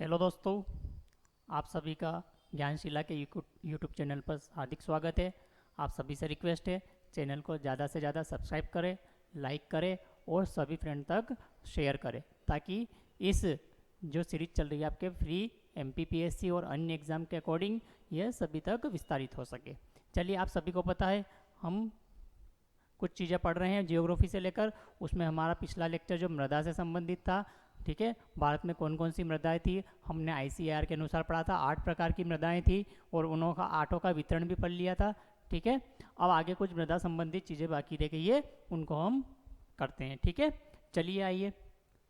Hello दोस्तों, आप सभी का ज्ञानशिला के यूट्यूब चैनल पर हार्दिक स्वागत है। आप सभी से रिक्वेस्ट है, चैनल को ज़्यादा से ज़्यादा सब्सक्राइब करें, लाइक करें और सभी फ्रेंड तक शेयर करें, ताकि इस जो सीरीज चल रही है आपके फ्री एमपीपीएससी और अन्य एग्ज़ाम के अकॉर्डिंग यह सभी तक विस्तारित हो सके। चलिए, आप सभी को पता है हम कुछ चीज़ें पढ़ रहे हैं जियोग्राफी से लेकर। उसमें हमारा पिछला लेक्चर जो मृदा से संबंधित था, ठीक है। भारत में कौन कौन सी मृदाएं थी हमने आईसीएआर के अनुसार पढ़ा था। 8 प्रकार की मृदाएं थी और उनका 8 का वितरण भी पढ़ लिया था, ठीक है। अब आगे कुछ मृदा संबंधित चीज़ें बाकी रह गई है, उनको हम करते हैं, ठीक है। चलिए आइए,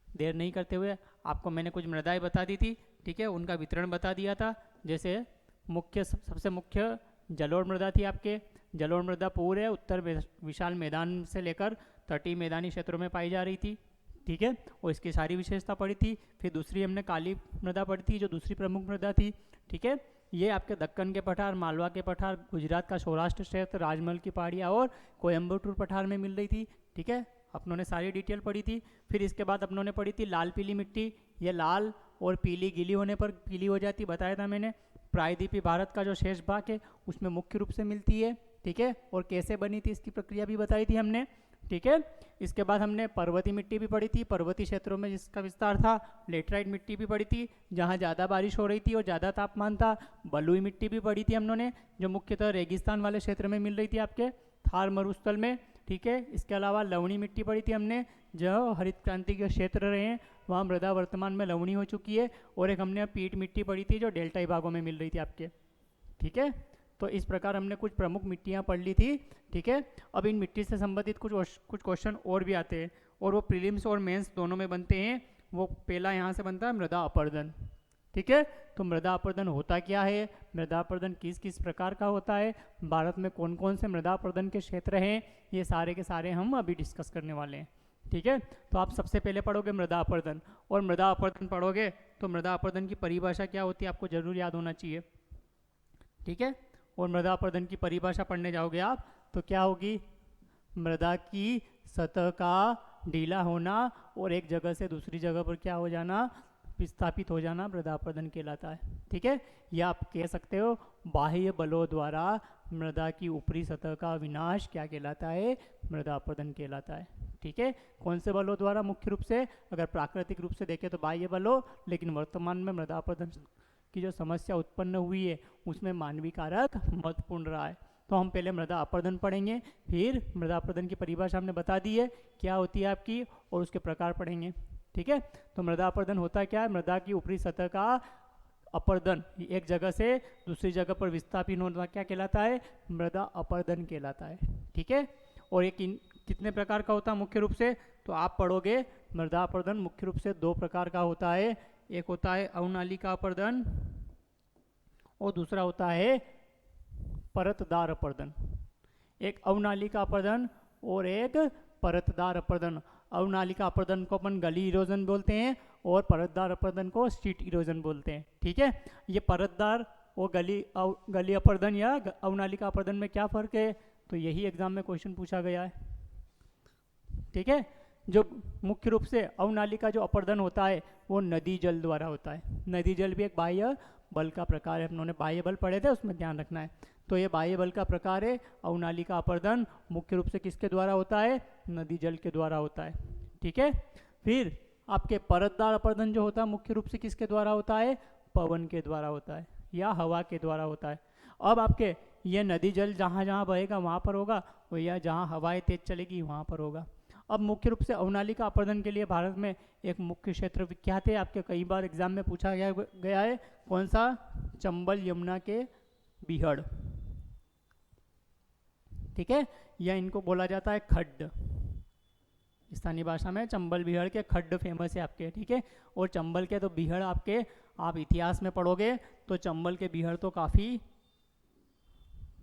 देर नहीं करते हुए आपको मैंने कुछ मृदाएं बता दी थी, ठीक है, उनका वितरण बता दिया था। जैसे सबसे मुख्य जलोढ़ मृदा थी आपके। जलोढ़ मृदा पूरे उत्तर विशाल मैदान से लेकर तटीय मैदानी क्षेत्रों में पाई जा रही थी, ठीक है, और इसकी सारी विशेषता पढ़ी थी। फिर दूसरी हमने काली मृदा पढ़ी थी, जो दूसरी प्रमुख मृदा थी, ठीक है। ये आपके दक्कन के पठार, मालवा के पठार, गुजरात का सौराष्ट्र क्षेत्र, राजमहल की पहाड़ियाँ और कोयम्बटूर पठार में मिल रही थी, ठीक है। अपनों ने सारी डिटेल पढ़ी थी। फिर इसके बाद अपनों ने पढ़ी थी लाल पीली मिट्टी। ये लाल और पीली गीली होने पर पीली हो जाती, बताया था मैंने। प्रायद्वीपीय भारत का जो शेष भाग है उसमें मुख्य रूप से मिलती है, ठीक है, और कैसे बनी थी इसकी प्रक्रिया भी बताई थी हमने, ठीक है। इसके बाद हमने पर्वतीय मिट्टी भी पढ़ी थी, पर्वतीय क्षेत्रों में जिसका विस्तार था। लेटराइट मिट्टी भी पढ़ी थी, जहाँ ज़्यादा बारिश हो रही थी और ज़्यादा तापमान था। बलुई मिट्टी भी पढ़ी थी हम लोगों ने, जो मुख्यतः रेगिस्तान वाले क्षेत्र में मिल रही थी आपके थार मरुस्थल में, ठीक है। इसके अलावा लवणी मिट्टी पढ़ी थी हमने, जो हरित क्रांति के क्षेत्र रहे हैं वहाँ मृदा वर्तमान में लवणी हो चुकी है। और एक हमने पीट मिट्टी पढ़ी थी, जो डेल्टाई भागों में मिल रही थी आपके, ठीक है। तो इस प्रकार हमने कुछ प्रमुख मिट्टियाँ पढ़ ली थी, ठीक है। अब इन मिट्टी से संबंधित कुछ क्वेश्चन और भी आते हैं, और वो प्रीलिम्स और मेंस दोनों में बनते हैं। वो पहला यहाँ से बनता है मृदा अपरदन, ठीक है। तो मृदा अपरदन होता क्या है, मृदा अपरदन किस किस प्रकार का होता है, भारत में कौन कौन से मृदा अपरदन के क्षेत्र हैं, ये सारे के सारे हम अभी डिस्कस करने वाले हैं, ठीक है। तो आप सबसे पहले पढ़ोगे मृदा अपरदन, और मृदा अपरदन पढ़ोगे तो मृदा अपरदन की परिभाषा क्या होती है आपको जरूर याद होना चाहिए, ठीक है। और मृदा अपरदन की परिभाषा पढ़ने जाओगे आप तो क्या होगी, मृदा की सतह का ढीला होना और एक जगह से दूसरी जगह पर क्या हो जाना, विस्थापित हो जाना, मृदा अपरदन कहलाता है, ठीक है। या आप कह सकते हो बाह्य बलों द्वारा मृदा की ऊपरी सतह का विनाश क्या कहलाता है, मृदा अपरदन कहलाता है, ठीक है। कौन से बलों द्वारा, मुख्य रूप से अगर प्राकृतिक रूप से देखें तो बाह्य बलों, लेकिन वर्तमान में मृदा अपरदन की जो समस्या उत्पन्न हुई है उसमें मानवीय कारक महत्वपूर्ण रहा है। तो हम पहले मृदा अपरदन पढ़ेंगे, फिर मृदा अपरदन की परिभाषा हमने बता दी है क्या होती है आपकी, और उसके प्रकार पढ़ेंगे, ठीक है। तो मृदा अपरदन होता क्या है, मृदा की ऊपरी सतह का अपरदन, एक जगह से दूसरी जगह पर विस्थापित होना क्या कहलाता है, मृदा अपरदन कहलाता है, ठीक है। और ये कितने प्रकार का होता है मुख्य रूप से, तो आप पढ़ोगे मृदा अपरदन मुख्य रूप से 2 प्रकार का होता है। एक होता है अवनालिका अपरदन और दूसरा होता है परतदार अपरदन। एक अवनालिका अपरदन और एक परतदार अपरदन। अवनालिका अपरदन को अपन गली इरोजन बोलते हैं और परतदार अपरदन को स्ट्रीट इरोजन बोलते हैं, ठीक है। ये परतदार और गली अपरदन या अवनालिका अपरदन में क्या फ़र्क है, तो यही एग्जाम में क्वेश्चन पूछा गया है, ठीक है। जो मुख्य रूप से अवनालिका जो अपरदन होता है वो नदी जल द्वारा होता है। नदी जल भी एक बाह्य बल का प्रकार है, उन्होंने बाह्य बल पढ़े थे, उसमें ध्यान रखना है। तो ये बाह्य बल का प्रकार है। अवनालिका अपरदन मुख्य रूप से किसके द्वारा होता है, नदी जल के द्वारा होता है, ठीक है। फिर आपके परतदार अपरदन जो होता है मुख्य रूप से किसके द्वारा होता है, पवन के द्वारा होता है या हवा के द्वारा होता है। अब आपके ये नदी जल जहाँ जहाँ बहेगा वहाँ पर होगा, और या जहाँ हवाएं तेज चलेगी वहाँ पर होगा। अब मुख्य रूप से अवनालिका अपरदन के लिए भारत में एक मुख्य क्षेत्र विख्यात है, आपके कई बार एग्जाम में पूछा गया है, कौन सा, चंबल यमुना के बीहड़, ठीक है। या इनको बोला जाता है खड्ड, स्थानीय भाषा में चंबल बीहड़ के खड्ड फेमस है आपके, ठीक है। और चंबल के तो बीहड़ आपके, आप इतिहास में पढ़ोगे तो चंबल के बीहड़ तो काफ़ी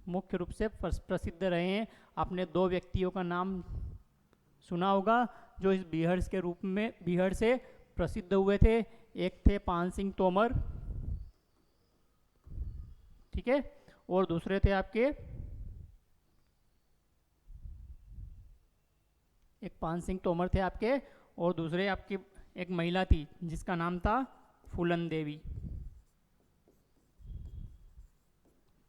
मुख्य रूप से प्रसिद्ध रहे हैं। आपने 2 व्यक्तियों का नाम सुना होगा जो इस बीहड़ के रूप में, बीहड़ से प्रसिद्ध हुए थे। एक थे पान सिंह तोमर, ठीक है, और दूसरे थे आपके, एक पान सिंह तोमर थे आपके, और दूसरे आपकी एक महिला थी जिसका नाम था फूलन देवी।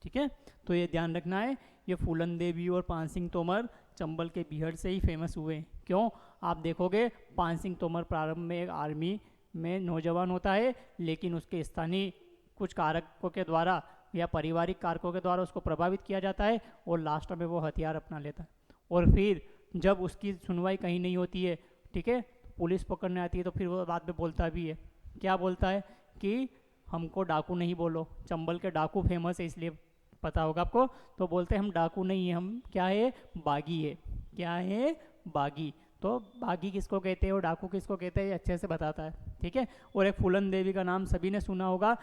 ठीक है, तो ये ध्यान रखना है, ये फूलन देवी और पान सिंह तोमर चंबल के बीहड़ से ही फेमस हुए। क्यों? आप देखोगे पान सिंह तोमर प्रारंभ में एक आर्मी में नौजवान होता है, लेकिन उसके स्थानीय कुछ कारकों के द्वारा या पारिवारिक कारकों के द्वारा उसको प्रभावित किया जाता है और लास्ट में वो हथियार अपना लेता है। और फिर जब उसकी सुनवाई कहीं नहीं होती है, ठीक है, पुलिस पकड़ने आती है, तो फिर वो बाद में बोलता भी है, क्या बोलता है कि हमको डाकू नहीं बोलो, चंबल के डाकू फेमस है इसलिए पता होगा आपको, तो बोलते हैं हम डाकू नहीं है, हम क्या है, बागी है। क्या है? बागी। तो बागी किसको कहते हैं और डाकू किसको कहते हैं, ये अच्छे से बताता है। ठीक है, और एक फूलन देवी का नाम सभी ने सुना होगा,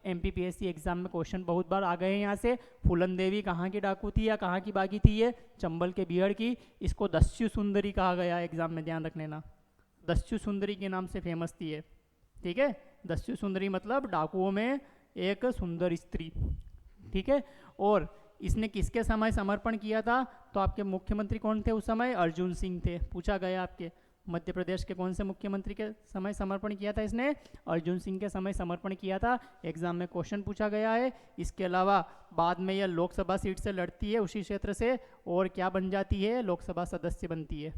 MPPSC एग्जाम में क्वेश्चन बहुत बार आ गए हैं यहाँ से। फूलन देवी कहाँ की डाकू थी या कहाँ की बागी थी? ये चंबल के बीहड़ की। इसको दस्यु सुंदरी कहा गया है, एग्जाम में ध्यान रख लेना, दस्यु सुंदरी के नाम से फेमस थी ये। ठीक है, दस्यु सुंदरी मतलब डाकुओं में एक सुंदर स्त्री। ठीक है, और इसने किसके समय समर्पण किया था? तो आपके मुख्यमंत्री कौन थे उस समय? अर्जुन सिंह थे। पूछा गया आपके मध्य प्रदेश के कौन से मुख्यमंत्री के समय समर्पण किया था इसने? अर्जुन सिंह के समय समर्पण किया था। एग्जाम में क्वेश्चन पूछा गया है। इसके अलावा बाद में यह लोकसभा सीट से लड़ती है उसी क्षेत्र से, और क्या बन जाती है? लोकसभा सदस्य बनती है।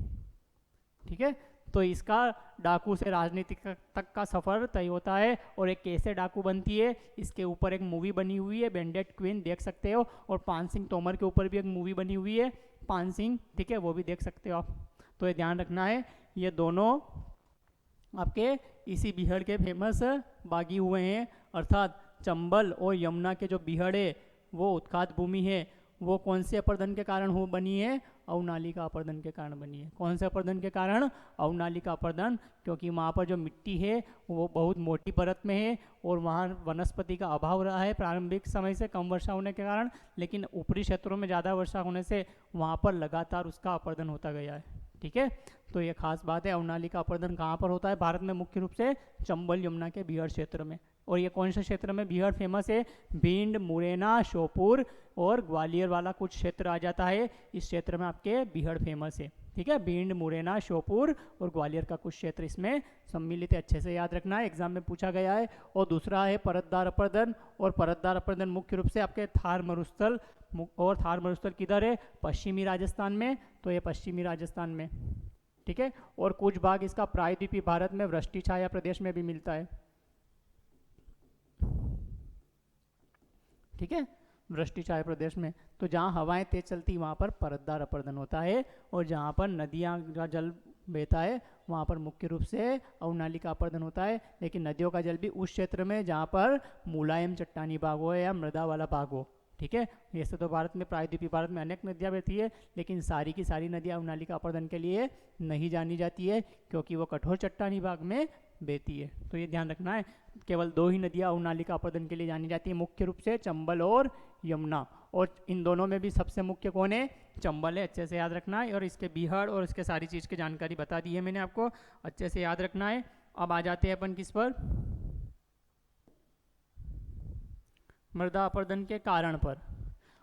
ठीक है, तो इसका डाकू से राजनीतिक तक का सफर तय होता है। और एक कैसे डाकू बनती है, इसके ऊपर एक मूवी बनी हुई है, बैंडेड क्वीन, देख सकते हो। और पान सिंह तोमर के ऊपर भी एक मूवी बनी हुई है, पान सिंह, ठीक है, वो भी देख सकते हो आप। तो ये ध्यान रखना है, ये दोनों आपके इसी बीहड़ के फेमस बागी हुए हैं। अर्थात चंबल और यमुना के जो बीहड़ है वो उत्खात भूमि है, वो कौन से अपर्दन के कारण हो बनी है? अवनाली का अपर्दन के कारण बनी है। कौन से अपर्दन के कारण? अवनाली का अपर्दन, क्योंकि वहाँ पर जो मिट्टी है वो बहुत मोटी परत में है और वहाँ वनस्पति का अभाव रहा है प्रारंभिक समय से, कम वर्षा होने के कारण। लेकिन ऊपरी क्षेत्रों में ज़्यादा वर्षा होने से वहाँ पर लगातार उसका अपर्दन होता गया है। ठीक है, तो ये खास बात है। अवनाली का अपर्दन कहाँ पर होता है भारत में? मुख्य रूप से चंबल यमुना के बीहड़ क्षेत्र में। और ये कौन से क्षेत्र में बीहड़ फेमस है? भिंड, मुरैना, श्योपुर और ग्वालियर वाला कुछ क्षेत्र आ जाता है, इस क्षेत्र में आपके बीहड़ फेमस है। ठीक है, भिंड, मुरैना, श्योपुर और ग्वालियर का कुछ क्षेत्र इसमें सम्मिलित है, अच्छे से याद रखना है, एग्जाम में पूछा गया है। और दूसरा है परतदार अपर्दन, और परतदार अपर्दन मुख्य रूप से आपके थार मरुस्थल, और थार मरुस्थल किधर है? पश्चिमी राजस्थान में, तो ये पश्चिमी राजस्थान में। ठीक है, और कुछ भाग इसका प्रायद्वीपीय भारत में वृष्टि छाया प्रदेश में भी मिलता है। ठीक है, वृष्टि छाया प्रदेश में, तो जहाँ हवाएं तेज चलती वहाँ पर परतदार अपर्दन होता है, और जहाँ पर नदियाँ का जल बहता है वहाँ पर मुख्य रूप से अवनाली का अपर्दन होता है। लेकिन नदियों का जल भी उस क्षेत्र में जहाँ पर मुलायम चट्टानी भाग हो या मृदा वाला भाग हो। ठीक है, वैसे तो भारत में प्रायद्वीपीय भारत में अनेक नदियाँ बहती है, लेकिन सारी की सारी नदियाँ अवनाली का अपर्दन के लिए नहीं जानी जाती है, क्योंकि वो कठोर चट्टानी भाग में बहती है। तो ये ध्यान रखना है, केवल दो ही नदियाँ अवनाली का अपर्दन के लिए जानी जाती है, मुख्य रूप से चंबल और यमुना। और इन दोनों में भी सबसे मुख्य कौन है? चंबल है, अच्छे से याद रखना है। और इसके बीहड़ और इसके सारी चीज़ की जानकारी बता दी है मैंने आपको, अच्छे से याद रखना है। अब आ जाते हैं अपन किस पर? मृदा अपर्दन के कारण पर।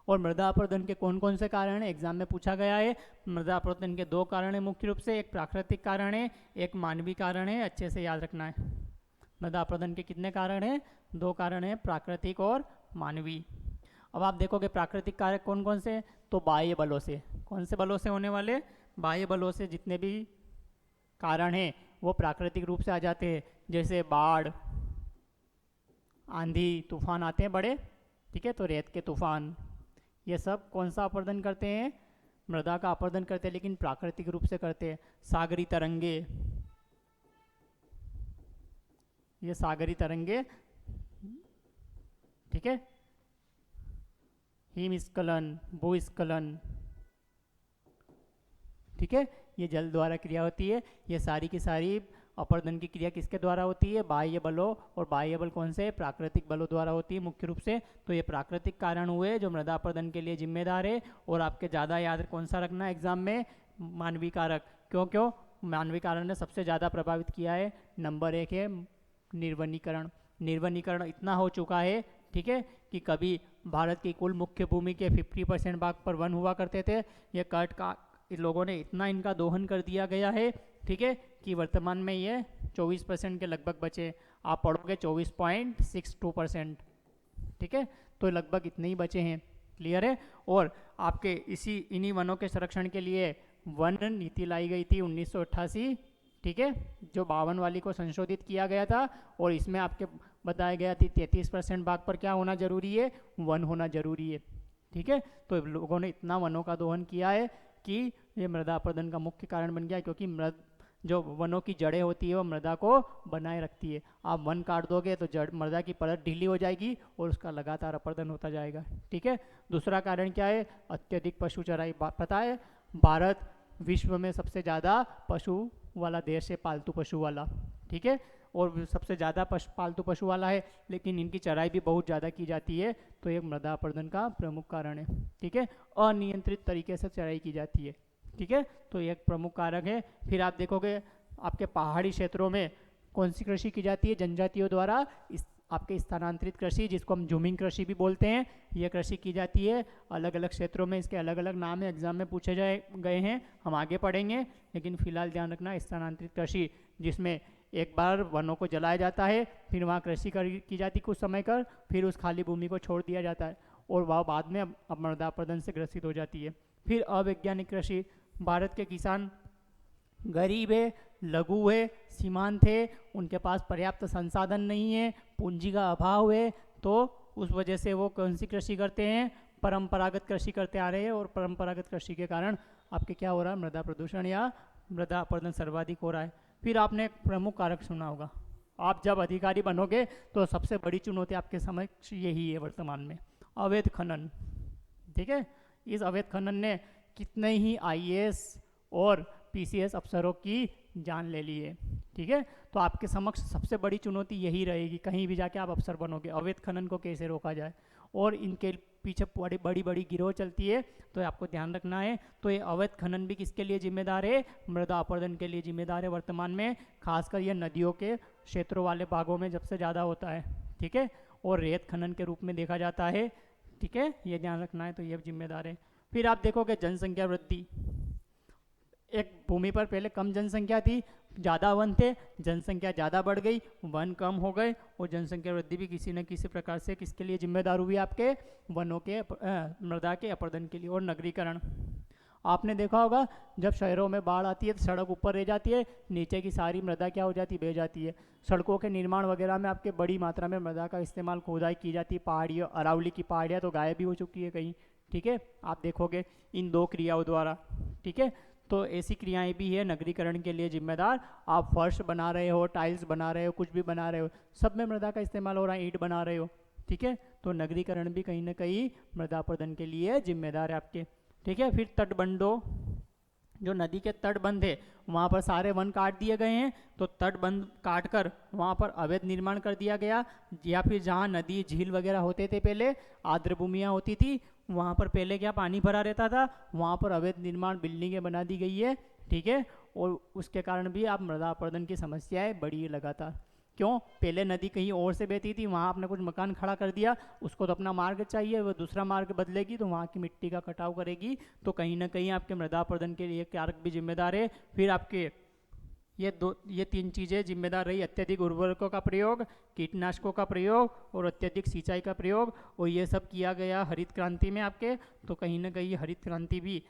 और मृदा अपर्दन के कौन कौन से कारण हैं, एग्जाम में पूछा गया है। मृदा अपर्दन के दो कारण हैं मुख्य रूप से, एक प्राकृतिक कारण है, एक मानवीय कारण है, अच्छे से याद रखना है। मृदा अपर्दन के कितने कारण हैं? दो कारण हैं, प्राकृतिक और मानवीय। अब आप देखोगे प्राकृतिक कारक कौन कौन से? तो बाह्य बलों से। कौन से बलों से होने वाले? बाह्य बलों से जितने भी कारण हैं वो प्राकृतिक रूप से आ जाते हैं, जैसे बाढ़, आंधी, तूफान आते हैं बड़े। ठीक है, तो रेत के तूफान, ये सब कौन सा अपर्दन करते हैं? मृदा का अपर्दन करते हैं, लेकिन प्राकृतिक रूप से करते हैं। सागरी तरंगे, ये सागरी तरंगे, ठीक है, हिमस्खलन, भूस्खलन, ठीक है, ये जल द्वारा क्रिया होती है। ये सारी की सारी अपर्दन की क्रिया किसके द्वारा होती है? बाह्य बलों, और बाह्य बल कौन से? प्राकृतिक बलों द्वारा होती है मुख्य रूप से। तो ये प्राकृतिक कारण हुए जो मृदा अपर्दन के लिए जिम्मेदार है। और आपके ज़्यादा याद कौन सा रखना है एग्जाम में? मानवीय कारक। क्यों क्यों? मानवीय कारण ने सबसे ज़्यादा प्रभावित किया है। नंबर 1 है निर्वनीकरण। निर्वनीकरण इतना हो चुका है, ठीक है, कि कभी भारत की कुल मुख्य भूमि के 50% भाग पर वन हुआ करते थे, ये कट का लोगों ने इतना इनका दोहन कर दिया गया है ठीक है, कि वर्तमान में ये 24% के लगभग बचे। आप पढ़ोगे 24.62%, ठीक है, तो लगभग इतने ही बचे हैं। क्लियर है। और आपके इन्हीं वनों के संरक्षण के लिए वन नीति लाई गई थी 1988, ठीक है, जो 52 वाली को संशोधित किया गया था। और इसमें आपके बताया गया थी 33% भाग पर क्या होना जरूरी है, वन होना जरूरी है, ठीक है। तो लोगों ने इतना वनों का दोहन किया है कि ये मृदा अपरदन का मुख्य कारण बन गया, क्योंकि जो वनों की जड़ें होती है वो मृदा को बनाए रखती है। आप वन काट दोगे तो जड़ मृदा की परत ढीली हो जाएगी और उसका लगातार अपरदन होता जाएगा, ठीक है। दूसरा कारण क्या है, अत्यधिक पशु चराई। पता है भारत विश्व में सबसे ज़्यादा पशु वाला देश है, पालतू पशु वाला, ठीक है, और सबसे ज़्यादा पालतू पशु वाला है, लेकिन इनकी चराई भी बहुत ज़्यादा की जाती है, तो एक मृदा अपरदन का प्रमुख कारण है, ठीक है। अनियंत्रित तरीके से चराई की जाती है, ठीक है, तो ये एक प्रमुख कारक है। फिर आप देखोगे आपके पहाड़ी क्षेत्रों में कौन सी कृषि की जाती है, जनजातियों द्वारा आपके स्थानांतरित कृषि, जिसको हम जूमिंग कृषि भी बोलते हैं, यह कृषि की जाती है। अलग अलग क्षेत्रों में इसके अलग अलग नाम है, एग्जाम में पूछे गए हैं, हम आगे पढ़ेंगे, लेकिन फिलहाल ध्यान रखना स्थानांतरित कृषि, जिसमें एक बार वनों को जलाया जाता है, फिर वहाँ कृषि की जाती कुछ समय कर, फिर उस खाली भूमि को छोड़ दिया जाता है और वह बाद में अब मृदा अपरदन से ग्रसित हो जाती है। फिर अवैज्ञानिक कृषि, भारत के किसान गरीब है, लघु है, सीमांत है, उनके पास पर्याप्त संसाधन नहीं है, पूंजी का अभाव है, तो उस वजह से वो कौन सी कृषि करते हैं, परंपरागत कृषि करते आ रहे हैं। और परंपरागत कृषि के कारण आपके क्या हो रहा है, मृदा प्रदूषण या मृदा अपरदन सर्वाधिक हो रहा है। फिर आपने एक प्रमुख कारक सुना होगा, आप जब अधिकारी बनोगे तो सबसे बड़ी चुनौती आपके समक्ष यही है वर्तमान में, अवैध खनन, ठीक है। इस अवैध खनन ने कितने ही IAS और PCS अफसरों की जान ले ली है, ठीक है। तो आपके समक्ष सबसे बड़ी चुनौती यही रहेगी, कहीं भी जाके आप अफसर बनोगे, अवैध खनन को कैसे रोका जाए। और इनके पीछे बड़ी बड़ी गिरोह चलती है, तो आपको ध्यान रखना है। तो ये अवैध खनन भी किसके लिए जिम्मेदार है, मृदा अपरदन के लिए जिम्मेदार है वर्तमान में, खासकर ये नदियों के क्षेत्रों वाले भागों में सबसे ज़्यादा होता है, ठीक है, और रेत खनन के रूप में देखा जाता है, ठीक है, ये ध्यान रखना है, तो ये जिम्मेदार है। फिर आप देखोगे जनसंख्या वृद्धि, एक भूमि पर पहले कम जनसंख्या थी, ज़्यादा वन थे, जनसंख्या ज़्यादा बढ़ गई, वन कम हो गए, और जनसंख्या वृद्धि भी किसी न किसी प्रकार से किसके लिए जिम्मेदार हुई, आपके वनों के मृदा के अपरदन के लिए। और नगरीकरण, आपने देखा होगा जब शहरों में बाढ़ आती है तो सड़क ऊपर रह जाती है, नीचे की सारी मृदा क्या हो जाती है, बह जाती है। सड़कों के निर्माण वगैरह में आपके बड़ी मात्रा में मृदा का इस्तेमाल, खोदाई की जाती है, पहाड़ियों, अरावली की पहाड़ियाँ तो गायब भी हो चुकी है कहीं, ठीक है, आप देखोगे इन दो क्रियाओं द्वारा, ठीक है। तो ऐसी क्रियाएं भी है नगरीकरण के लिए जिम्मेदार। आप फर्श बना रहे हो, टाइल्स बना रहे हो, कुछ भी बना रहे हो, सब में मृदा का इस्तेमाल हो रहा है, ईंट बना रहे हो, ठीक है, तो नगरीकरण भी कहीं ना कहीं मृदा अपरदन के लिए जिम्मेदार है आपके, ठीक है। फिर तटबंधों, जो नदी के तटबंध है वहाँ पर सारे वन काट दिए गए हैं, तो तटबंध काट कर वहाँ पर अवैध निर्माण कर दिया गया, या फिर जहाँ नदी झील वगैरह होते थे, पहले आर्द्र भूमियाँ होती थी, वहाँ पर पहले क्या पानी भरा रहता था, वहाँ पर अवैध निर्माण, बिल्डिंगें बना दी गई है, ठीक है, और उसके कारण भी आप मृदा अपरदन की समस्याएं बढ़ी है लगातार। क्यों, पहले नदी कहीं और से बहती थी, वहाँ आपने कुछ मकान खड़ा कर दिया, उसको तो अपना मार्ग चाहिए, वो दूसरा मार्ग बदलेगी तो वहाँ की मिट्टी का कटाव करेगी, तो कहीं ना कहीं आपके मृदा अपरदन के लिए कारक भी जिम्मेदार है। फिर आपके ये तीन चीज़ें जिम्मेदार रही, अत्यधिक उर्वरकों का प्रयोग, कीटनाशकों का प्रयोग और अत्यधिक सिंचाई का प्रयोग, और ये सब किया गया हरित क्रांति में आपके, तो कहीं ना कहीं हरित क्रांति भी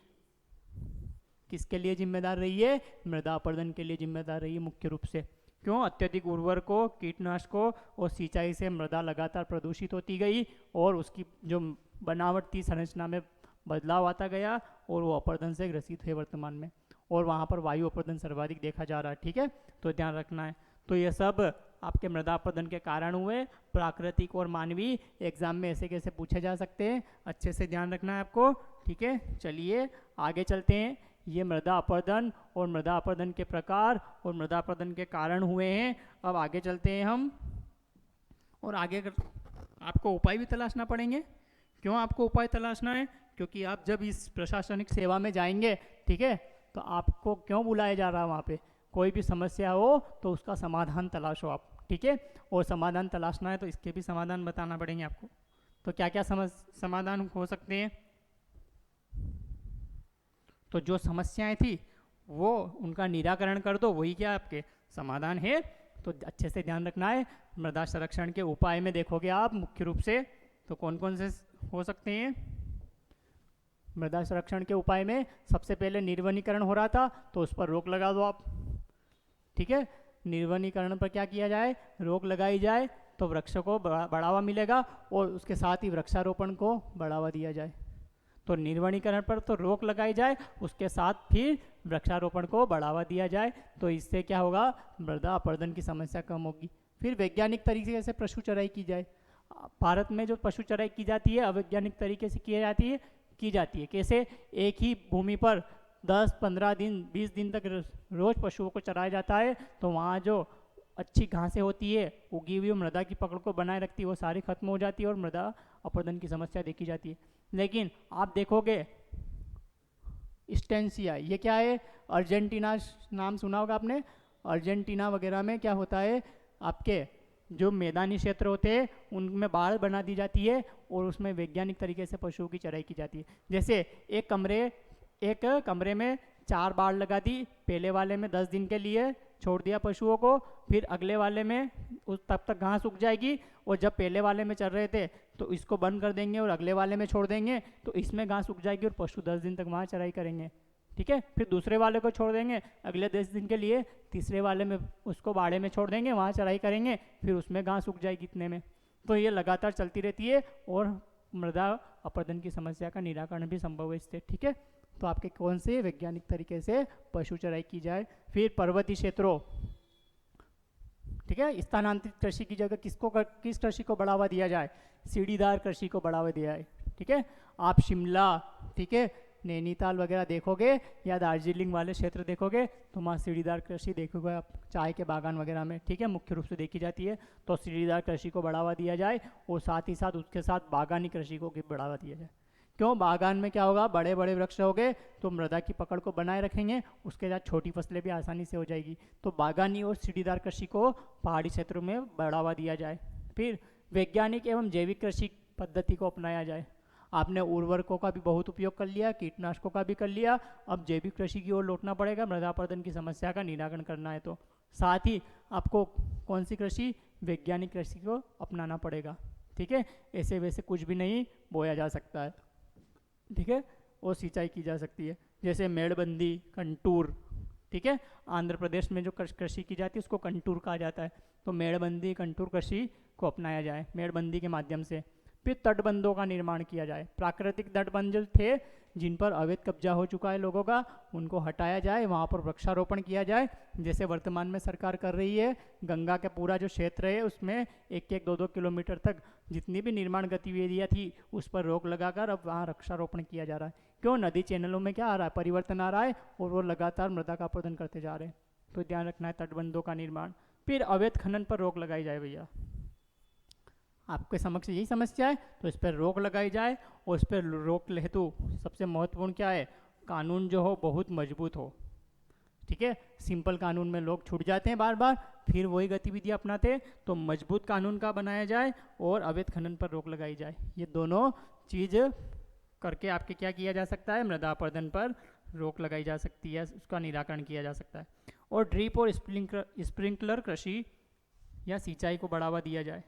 किसके लिए जिम्मेदार रही है, मृदा अपरदन के लिए जिम्मेदार रही है मुख्य रूप से। क्यों, अत्यधिक उर्वरकों, कीटनाशकों और सिंचाई से मृदा लगातार प्रदूषित होती गई, और उसकी जो बनावट थी, संरचना में बदलाव आता गया, और वो अपरदन से ग्रसित हुए वर्तमान में, और वहाँ पर वायु अपरदन सर्वाधिक देखा जा रहा है, ठीक है, तो ध्यान रखना है। तो ये सब आपके मृदा अपरदन के कारण हुए, प्राकृतिक और मानवीय, एग्जाम में ऐसे कैसे पूछे जा सकते हैं, अच्छे से ध्यान रखना है आपको, ठीक है। चलिए आगे चलते हैं, ये मृदा अपरदन और मृदा अपरदन के प्रकार और मृदा अपरदन के कारण हुए हैं। अब आगे चलते हैं हम, और आगे आपको उपाय भी तलाशना पड़ेंगे। क्यों आपको उपाय तलाशना है, क्योंकि आप जब इस प्रशासनिक सेवा में जाएंगे, ठीक है, तो आपको क्यों बुलाया जा रहा है, वहाँ पे कोई भी समस्या हो तो उसका समाधान तलाशो आप, ठीक है, और समाधान तलाशना है तो इसके भी समाधान बताना पड़ेंगे आपको। तो क्या क्या समाधान हो सकते हैं, तो जो समस्याएं थी वो उनका निराकरण कर दो, वही क्या आपके समाधान है। तो अच्छे से ध्यान रखना है। मृदा संरक्षण के उपाय में देखोगे आप मुख्य रूप से तो कौन कौन से हो सकते हैं। मृदा संरक्षण के उपाय में सबसे पहले निर्वनीकरण हो रहा था, तो उस पर रोक लगा दो आप। ठीक है, निर्वनीकरण पर क्या किया जाए, रोक लगाई जाए, तो वृक्ष को बढ़ावा मिलेगा और उसके साथ ही वृक्षारोपण को बढ़ावा दिया जाए। तो निर्वनीकरण पर तो रोक लगाई जाए, उसके साथ फिर वृक्षारोपण को बढ़ावा दिया जाए, तो इससे क्या होगा, मृदा अपरदन की समस्या कम होगी। फिर वैज्ञानिक तरीके से पशु चराई की जाए। भारत में जो पशु चराई की जाती है अवैज्ञानिक तरीके से की जाती है। कैसे, एक ही भूमि पर 10-15 दिन 20 दिन तक रोज पशुओं को चराया जाता है, तो वहाँ जो अच्छी घासें होती है, उगी हुई मृदा की पकड़ को बनाए रखती है, वो सारी खत्म हो जाती है और मृदा अपरदन की समस्या देखी जाती है। लेकिन आप देखोगे स्टेंसिया, ये क्या है, अर्जेंटीना नाम सुना होगा आपने। अर्जेंटीना वगैरह में क्या होता है, आपके जो मैदानी क्षेत्र होते हैं उनमें बाड़ बना दी जाती है और उसमें वैज्ञानिक तरीके से पशुओं की चराई की जाती है। जैसे एक कमरे में 4 बाड़ लगा दी, पहले वाले में 10 दिन के लिए छोड़ दिया पशुओं को, फिर अगले वाले में तब तक घास उग जाएगी, और जब पहले वाले में चल रहे थे तो इसको बंद कर देंगे और अगले वाले में छोड़ देंगे, तो इसमें घास उग जाएगी और पशु 10 दिन तक वहाँ चराई करेंगे। ठीक है, फिर दूसरे वाले को छोड़ देंगे अगले 10 दिन के लिए, तीसरे वाले में उसको बाड़े में छोड़ देंगे, वहाँ चराई करेंगे, फिर उसमें घास उग जाएगी इतने में। तो ये लगातार चलती रहती है और मृदा अपरदन की समस्या का निराकरण भी संभव है इससे। ठीक है, तो आपके कौन से वैज्ञानिक तरीके से पशु चराई की जाए। फिर पर्वतीय क्षेत्रों, ठीक है, स्थानांतरित कृषि की जगह किस कृषि को बढ़ावा दिया जाए, सीढ़ीदार कृषि को बढ़ावा दिया जाए। ठीक है, आप शिमला, ठीक है, नैनीताल वगैरह देखोगे या दार्जिलिंग वाले क्षेत्र देखोगे तो वहाँ सीढ़ीदार कृषि देखोगे आप, चाय के बागान वगैरह में। ठीक है, मुख्य रूप से देखी जाती है। तो सीढ़ीदार कृषि को बढ़ावा दिया जाए और साथ ही साथ उसके साथ बागानी कृषि को भी बढ़ावा दिया जाए। क्यों, बागान में क्या होगा, बड़े बड़े वृक्ष होंगे तो मृदा की पकड़ को बनाए रखेंगे, उसके साथ छोटी फसलें भी आसानी से हो जाएगी। तो बागानी और सीढ़ीदार कृषि को पहाड़ी क्षेत्रों में बढ़ावा दिया जाए। फिर वैज्ञानिक एवं जैविक कृषि पद्धति को अपनाया जाए। आपने उर्वरकों का भी बहुत उपयोग कर लिया, कीटनाशकों का भी कर लिया, अब जैविक कृषि की ओर लौटना पड़ेगा मृदा अपरदन की समस्या का निराकरण करना है। तो साथ ही आपको कौन सी कृषि, वैज्ञानिक कृषि को अपनाना पड़ेगा। ठीक है, ऐसे वैसे कुछ भी नहीं बोया जा सकता है। ठीक है, और सिंचाई की जा सकती है, जैसे मेड़बंदी, कंटूर। ठीक है, आंध्र प्रदेश में जो कृषि की जाती है उसको कंटूर कहा जाता है। तो मेड़बंदी, कंटूर कृषि को अपनाया जाए मेड़बंदी के माध्यम से। फिर तटबंधों का निर्माण किया जाए। प्राकृतिक तटबंध जो थे जिन पर अवैध कब्जा हो चुका है लोगों का, उनको हटाया जाए, वहाँ पर वृक्षारोपण किया जाए, जैसे वर्तमान में सरकार कर रही है। गंगा का पूरा जो क्षेत्र है उसमें 1-2 किलोमीटर तक जितनी भी निर्माण गतिविधियाँ थी उस पर रोक लगाकर अब वहाँ वृक्षारोपण किया जा रहा है। क्यों, नदी चैनलों में क्या आ रहा है, परिवर्तन आ रहा है और वो लगातार मृदा का अपरदन करते जा रहे हैं। तो ध्यान रखना है तटबंधों का निर्माण। फिर अवैध खनन पर रोक लगाई जाए। भैया आपके समक्ष यही समस्या है, तो इस पर रोक लगाई जाए। और इस पर रोक हेतु सबसे महत्वपूर्ण क्या है, कानून जो हो बहुत मजबूत हो। ठीक है, सिंपल कानून में लोग छूट जाते हैं बार बार, फिर वही गतिविधियाँ अपनाते हैं। तो मजबूत कानून का बनाया जाए और अवैध खनन पर रोक लगाई जाए। ये दोनों चीज़ करके आपके क्या किया जा सकता है, मृदा अपरदन पर रोक लगाई जा सकती है, उसका निराकरण किया जा सकता है। और ड्रिप और स्प्रिंकलर कृषि या सिंचाई को बढ़ावा दिया जाए।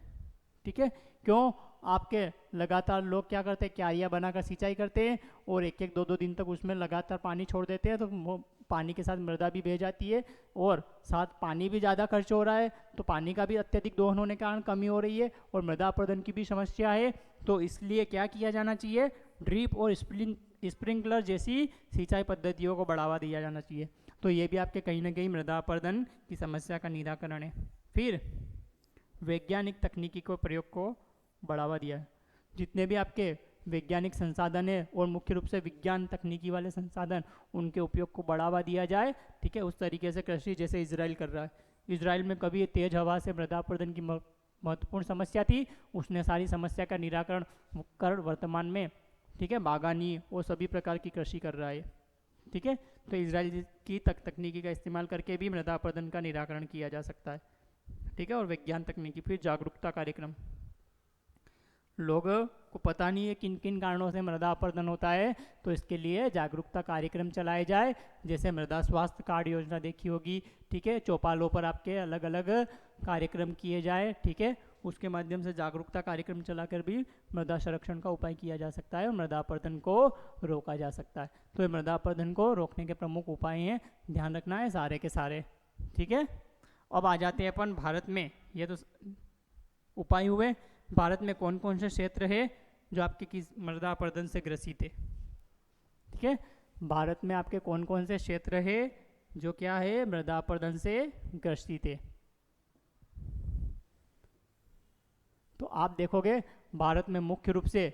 ठीक है, क्यों, आपके लगातार लोग क्या करते हैं, क्यारियाँ बनाकर सिंचाई करते हैं और 1-2 दिन तक उसमें लगातार पानी छोड़ देते हैं, तो वो पानी के साथ मृदा भी बह जाती है और साथ पानी भी ज़्यादा खर्च हो रहा है, तो पानी का भी अत्यधिक दोहन होने के कारण कमी हो रही है और मृदा अपरदन की भी समस्या है। तो इसलिए क्या किया जाना चाहिए, ड्रिप और स्प्रिंकलर जैसी सिंचाई पद्धतियों को बढ़ावा दिया जाना चाहिए। तो ये भी आपके कहीं ना कहीं मृदा अपरदन की समस्या का निराकरण है। फिर वैज्ञानिक तकनीकी को प्रयोग को बढ़ावा दिया है। जितने भी आपके वैज्ञानिक संसाधन है और मुख्य रूप से विज्ञान तकनीकी वाले संसाधन, उनके उपयोग को बढ़ावा दिया जाए। ठीक है, उस तरीके से कृषि जैसे इजराइल कर रहा है। इजराइल में कभी तेज हवा से मृदा अपरदन की महत्वपूर्ण समस्या थी, उसने सारी समस्या का निराकरण कर वर्तमान में, ठीक है, बागानी और सभी प्रकार की कृषि कर रहा है। ठीक है, तो इजराइल की तकनीकी का इस्तेमाल करके भी मृदा अपरदन का निराकरण किया जा सकता है। ठीक है, और विज्ञान तकनीकी। फिर जागरूकता कार्यक्रम, लोगों को पता नहीं है किन किन कारणों से मृदा अपरदन होता है, तो इसके लिए जागरूकता कार्यक्रम चलाए जाए, जैसे मृदा स्वास्थ्य कार्ड योजना देखी होगी, ठीक है, चौपालों पर आपके अलग अलग कार्यक्रम किए जाए, ठीक है, उसके माध्यम से जागरूकता कार्यक्रम चलाकर भी मृदा संरक्षण का उपाय किया जा सकता है और मृदा अपरदन को रोका जा सकता है। तो ये मृदा अपरदन को रोकने के प्रमुख उपाय हैं, ध्यान रखना है सारे के सारे, ठीक है। अब आ जाते हैं अपन भारत में, ये तो उपाय हुए। भारत में कौन कौन से क्षेत्र है जो आपके किस मृदा अपरदन से ग्रसित है, ठीक है। भारत में आपके कौन कौन से क्षेत्र है जो क्या है मृदा अपरदन से ग्रसित है। तो आप देखोगे भारत में मुख्य रूप से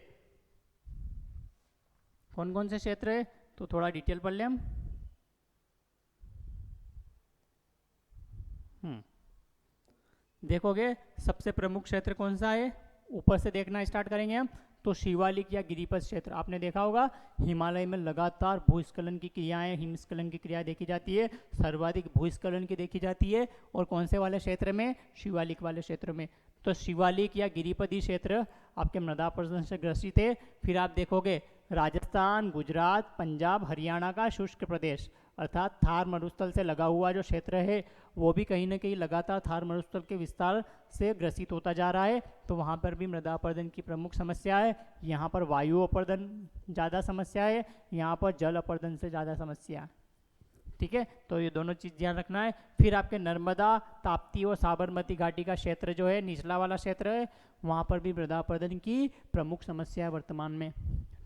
कौन कौन से क्षेत्र है, तो थोड़ा डिटेल पढ़ लें हम। देखोगे सबसे प्रमुख क्षेत्र कौन सा है, ऊपर से देखना स्टार्ट करेंगे हम, तो शिवालिक या गिरिपथ क्षेत्र। आपने देखा होगा हिमालय में लगातार भूस्खलन की क्रियाएं, हिमस्खलन की क्रिया देखी जाती है, सर्वाधिक भूस्खलन की देखी जाती है, और कौन से वाले क्षेत्र में, शिवालिक वाले क्षेत्र में। तो शिवालिक या गिरिपथी क्षेत्र आपके मृदा अपरदन से ग्रसित है। फिर आप देखोगे राजस्थान, गुजरात, पंजाब, हरियाणा का शुष्क प्रदेश, अर्थात थार मरुस्थल से लगा हुआ जो क्षेत्र है वो भी कहीं ना कहीं लगातार थार मरुस्थल के विस्तार से ग्रसित होता जा रहा है, तो वहाँ पर भी मृदा अपरदन की प्रमुख समस्या है। यहाँ पर वायु अपरदन ज़्यादा समस्या है, यहाँ पर जल अपरदन से ज़्यादा समस्या है, ठीक है। तो ये दोनों चीज़ ध्यान रखना है। फिर आपके नर्मदा, ताप्ती और साबरमती घाटी का क्षेत्र जो है निचला वाला क्षेत्र है, वहाँ पर भी मृदा अपरदन की प्रमुख समस्या है वर्तमान में,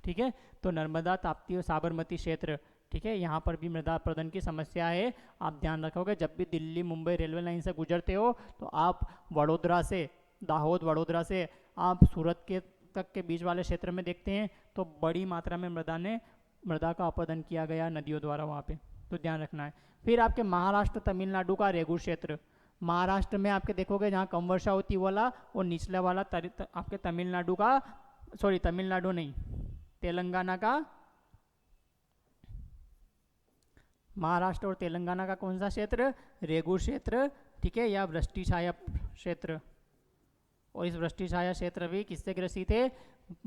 ठीक है। तो नर्मदा, ताप्ती और साबरमती क्षेत्र, ठीक है, यहाँ पर भी मृदा अपरदन की समस्या है। आप ध्यान रखोगे जब भी दिल्ली मुंबई रेलवे लाइन से गुजरते हो तो आप वडोदरा से, दाहोद वडोदरा से आप सूरत के तक के बीच वाले क्षेत्र में देखते हैं तो बड़ी मात्रा में मृदा का अपरदन किया गया नदियों द्वारा वहाँ पे, तो ध्यान रखना है। फिर आपके महाराष्ट्र तमिलनाडु का रेगुर क्षेत्र, महाराष्ट्र में आपके देखोगे जहाँ कम वर्षा होती वाला, और निचला वाला आपके तमिलनाडु का, सॉरी तमिलनाडु नहीं, तेलंगाना का, महाराष्ट्र और तेलंगाना का कौन सा क्षेत्र, रेगुर क्षेत्र, ठीक है, या वृष्टि छाया क्षेत्र। और इस वृष्टि छाया क्षेत्र भी किससे ग्रसित है,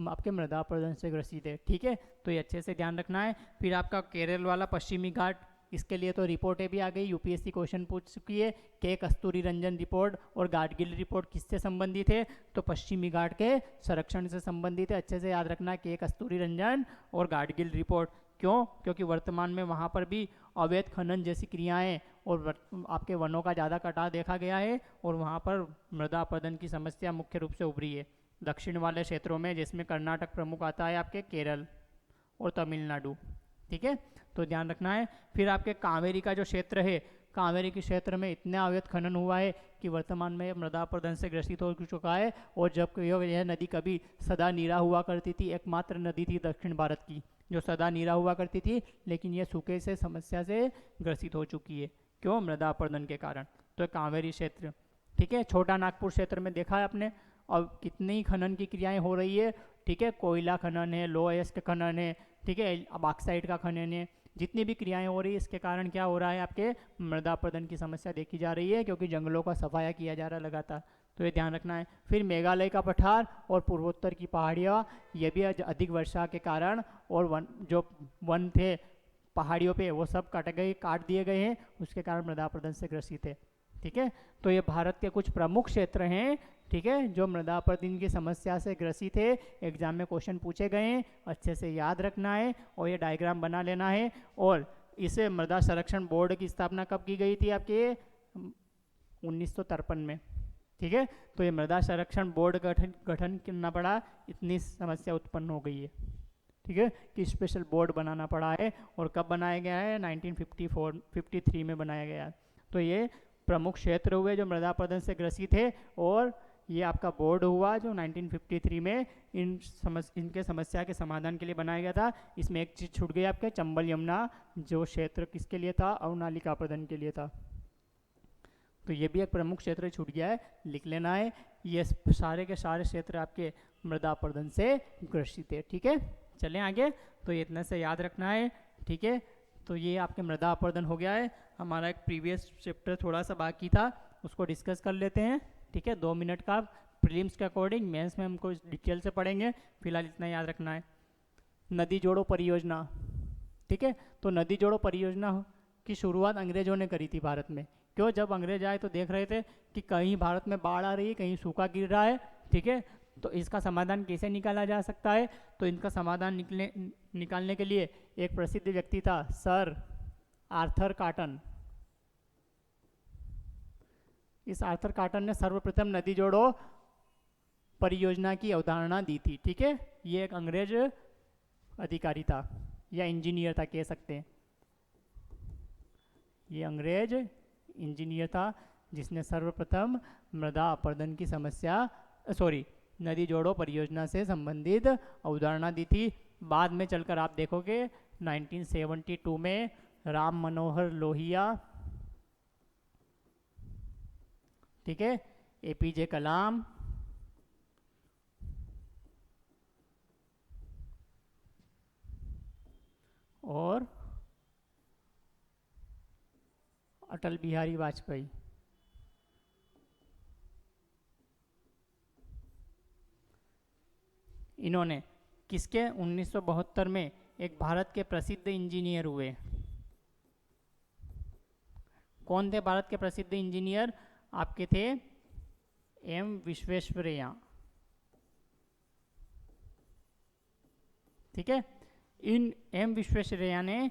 आपके मृदा अपरदन से ग्रसित है, ठीक है। तो ये अच्छे से ध्यान रखना है। फिर आपका केरल वाला पश्चिमी घाट, इसके लिए तो रिपोर्टें भी आ गई, यूपीएससी क्वेश्चन पूछ चुकी है। के कस्तूरी रंजन रिपोर्ट और गाडगिल रिपोर्ट किससे संबंधित है, तो पश्चिमी घाट के संरक्षण से संबंधित है। अच्छे से याद रखना है के कस्तूरी रंजन और गाडगिल रिपोर्ट। क्यों, क्योंकि वर्तमान में वहाँ पर भी अवैध खनन जैसी क्रियाएं और आपके वनों का ज़्यादा कटाव देखा गया है, और वहाँ पर मृदा अपरदन की समस्या मुख्य रूप से उभरी है दक्षिण वाले क्षेत्रों में, जिसमें कर्नाटक प्रमुख आता है, आपके केरल और तमिलनाडु, ठीक है, तो ध्यान रखना है। फिर आपके कावेरी का जो क्षेत्र है, कावेरी के क्षेत्र में इतना अवैध खनन हुआ है कि वर्तमान में मृदा अपरदन से ग्रसित हो चुका है। और जब यह नदी कभी सदा नीरा हुआ करती थी, एकमात्र नदी थी दक्षिण भारत की जो सदा नीरा हुआ करती थी, लेकिन यह सूखे से समस्या से ग्रसित हो चुकी है। क्यों, मृदा अपरदन के कारण। तो कावेरी क्षेत्र, ठीक है। छोटा नागपुर क्षेत्र में देखा है आपने, और कितनी खनन की क्रियाएं हो रही है, ठीक है, कोयला खनन है, लो अयस्क खनन है, ठीक है, बॉक्साइट का खनन है, जितनी भी क्रियाएं हो रही है इसके कारण क्या हो रहा है, आपके मृदा अपरदन की समस्या देखी जा रही है, क्योंकि जंगलों का सफाया किया जा रहा है लगातार, तो ये ध्यान रखना है। फिर मेघालय का पठार और पूर्वोत्तर की पहाड़ियाँ, ये भी अधिक वर्षा के कारण, और जो वन थे पहाड़ियों पे वो सब काट दिए गए हैं, उसके कारण मृदा अपरदन से ग्रसित है, ठीक है। तो ये भारत के कुछ प्रमुख क्षेत्र हैं, ठीक है, जो मृदा अपरदन की समस्या से ग्रसित है। एग्जाम में क्वेश्चन पूछे गए हैं, अच्छे से याद रखना है और ये डायग्राम बना लेना है। और इसे मृदा संरक्षण बोर्ड की स्थापना कब की गई थी, आपके 1953 में, ठीक है। तो ये मृदा संरक्षण बोर्ड गठन करना पड़ा, इतनी समस्या उत्पन्न हो गई है, ठीक है, कि स्पेशल बोर्ड बनाना पड़ा है। और कब बनाया गया है, 1953 में बनाया गया है। तो ये प्रमुख क्षेत्र हुए जो मृदा अपरदन से ग्रसित है, और ये आपका बोर्ड हुआ जो 1953 में इनके समस्या के समाधान के लिए बनाया गया था। इसमें एक चीज़ छूट गई आपके, चंबल यमुना जो क्षेत्र किसके लिए था, अवनालिका अपरदन के लिए था। तो ये भी एक प्रमुख क्षेत्र छूट गया है, लिख लेना है। ये सारे के सारे क्षेत्र आपके मृदा अपरदन से ग्रसित है, ठीक है। चलें आगे, तो ये इतना से याद रखना है, ठीक है। तो ये आपके मृदा अपरदन हो गया है। हमारा एक प्रीवियस चैप्टर थोड़ा सा बाकी था, उसको डिस्कस कर लेते हैं, ठीक है। 2 मिनट का प्रीलिम्स के अकॉर्डिंग, मेंस में हमको डिटेल से पढ़ेंगे, फिलहाल इतना याद रखना है। नदी जोड़ो परियोजना, ठीक है। तो नदी जोड़ो परियोजना की शुरुआत अंग्रेजों ने करी थी भारत में। क्यों? जब अंग्रेज आए तो देख रहे थे कि कहीं भारत में बाढ़ आ रही है, कहीं सूखा गिर रहा है, ठीक है। तो इसका समाधान कैसे निकाला जा सकता है? तो इनका समाधान निकालने के लिए एक प्रसिद्ध व्यक्ति था, सर आर्थर कॉटन। इस आर्थर कॉटन ने सर्वप्रथम नदी जोड़ो परियोजना की अवधारणा दी थी, ठीक है। ये एक अंग्रेज अधिकारी था या इंजीनियर था, कह सकते हैं। ये अंग्रेज इंजीनियर था जिसने सर्वप्रथम मृदा अपरदन की समस्या, नदी जोड़ो परियोजना से संबंधित अवधारणा दी थी। बाद में चलकर आप देखोगे 1972 में राम मनोहर लोहिया, ठीक है, एपीजे कलाम और अटल बिहारी वाजपेयी, इन्होंने किसके 1972 में एक भारत के प्रसिद्ध इंजीनियर हुए। कौन थे भारत के प्रसिद्ध इंजीनियर? आपके थे एम विश्वेश्वरैया, ठीक है। इन एम विश्वेश्वरैया ने,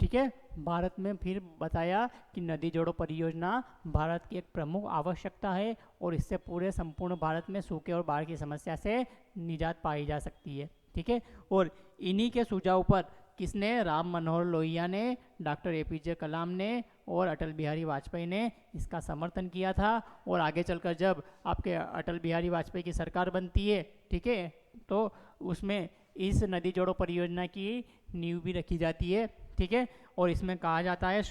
ठीक है, भारत में फिर बताया कि नदी जोड़ो परियोजना भारत की एक प्रमुख आवश्यकता है और इससे पूरे संपूर्ण भारत में सूखे और बाढ़ की समस्या से निजात पाई जा सकती है, ठीक है। और इन्हीं के सुझाव पर किसने? राम मनोहर लोहिया ने, डॉक्टर एपीजे कलाम ने और अटल बिहारी वाजपेयी ने इसका समर्थन किया था। और आगे चलकर जब आपके अटल बिहारी वाजपेयी की सरकार बनती है, ठीक है, तो उसमें इस नदी जोड़ो परियोजना की नींव भी रखी जाती है, ठीक है। और इसमें कहा जाता है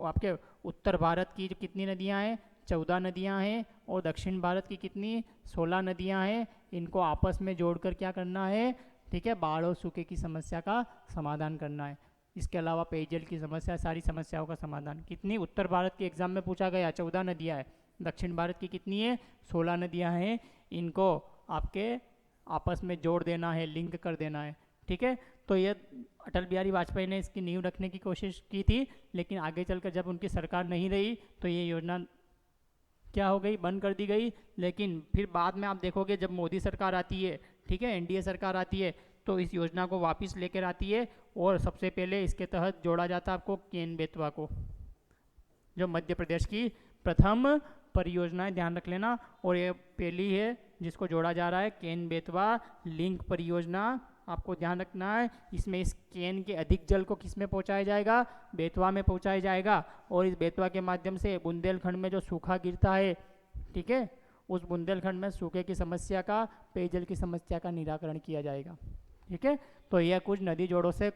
आपके उत्तर भारत की जो कितनी नदियां हैं, 14 नदियां हैं, और दक्षिण भारत की कितनी, 16 नदियां हैं। इनको आपस में जोड़कर क्या करना है, ठीक है, बाढ़ और सूखे की समस्या का समाधान करना है। इसके अलावा पेयजल की समस्या, सारी समस्याओं का समाधान। कितनी? उत्तर भारत के एग्जाम में पूछा गया 14 नदियाँ है। दक्षिण भारत की कितनी है? 16 नदियाँ हैं। इनको आपके आपस में जोड़ देना है, लिंक कर देना है, ठीक है। तो ये अटल बिहारी वाजपेयी ने इसकी नींव रखने की कोशिश की थी, लेकिन आगे चलकर जब उनकी सरकार नहीं रही तो ये योजना क्या हो गई, बंद कर दी गई। लेकिन फिर बाद में आप देखोगे जब मोदी सरकार आती है, ठीक है, एनडीए सरकार आती है, तो इस योजना को वापस लेकर आती है और सबसे पहले इसके तहत जोड़ा जाता है आपको केन बेतवा को, जो मध्य प्रदेश की प्रथम परियोजना है, ध्यान रख लेना। और ये पहली है जिसको जोड़ा जा रहा है, केन बेतवा लिंक परियोजना, आपको ध्यान रखना है। इसमें इस केन के अधिक जल को किस में पहुंचाया जाएगा? बेतवा में पहुंचाया जाएगा। और इस बेतवा के माध्यम से बुंदेलखंड में जो सूखा गिरता है, ठीक है, उस बुंदेलखंड में सूखे की समस्या का, पेयजल की समस्या का निराकरण किया जाएगा, ठीक है। तो यह कुछ नदी जोड़ों से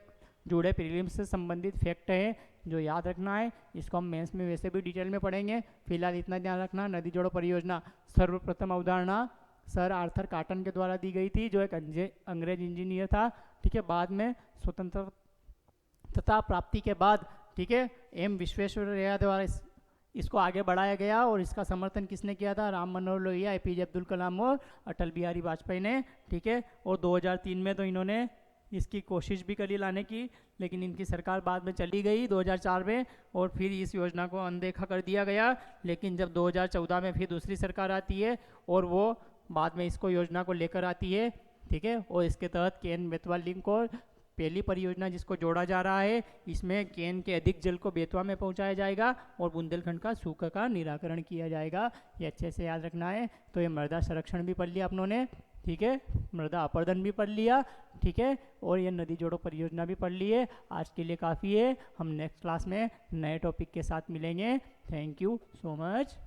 जुड़े प्रीलिम्स से संबंधित फैक्ट है जो याद रखना है। इसको हम मेंस में वैसे भी डिटेल में पढ़ेंगे, फिलहाल इतना ध्यान रखना। नदी जोड़ो परियोजना सर्वप्रथम अवधारणा सर आर्थर कॉटन के द्वारा दी गई थी, जो एक अंग्रेज इंजीनियर था, ठीक है। बाद में स्वतंत्रता प्राप्ति के बाद, ठीक है, एम विश्वेश्वरैया द्वारा इसको आगे बढ़ाया गया। और इसका समर्थन किसने किया था? राम मनोहर लोहिया, एपीजे अब्दुल कलाम और अटल बिहारी वाजपेयी ने, ठीक है। और 2003 में तो इन्होंने इसकी कोशिश भी करी लाने की, लेकिन इनकी सरकार बाद में चली गई 2004 में, और फिर इस योजना को अनदेखा कर दिया गया। लेकिन जब 2014 में फिर दूसरी सरकार आती है और वो बाद में इसको योजना को लेकर आती है, ठीक है। और इसके तहत केन बेतवा लिंक और पहली परियोजना जिसको जोड़ा जा रहा है, इसमें केन के अधिक जल को बेतवा में पहुंचाया जाएगा और बुंदेलखंड का सूखा का निराकरण किया जाएगा। ये अच्छे से याद रखना है। तो ये मृदा संरक्षण भी पढ़ लिया आप लोगों ने, ठीक है, मृदा अपरदन भी पढ़ लिया, ठीक है, और ये नदी जोड़ो परियोजना भी पढ़ ली है। आज के लिए काफ़ी है। हम नेक्स्ट क्लास में नए टॉपिक के साथ मिलेंगे। Thank you so much.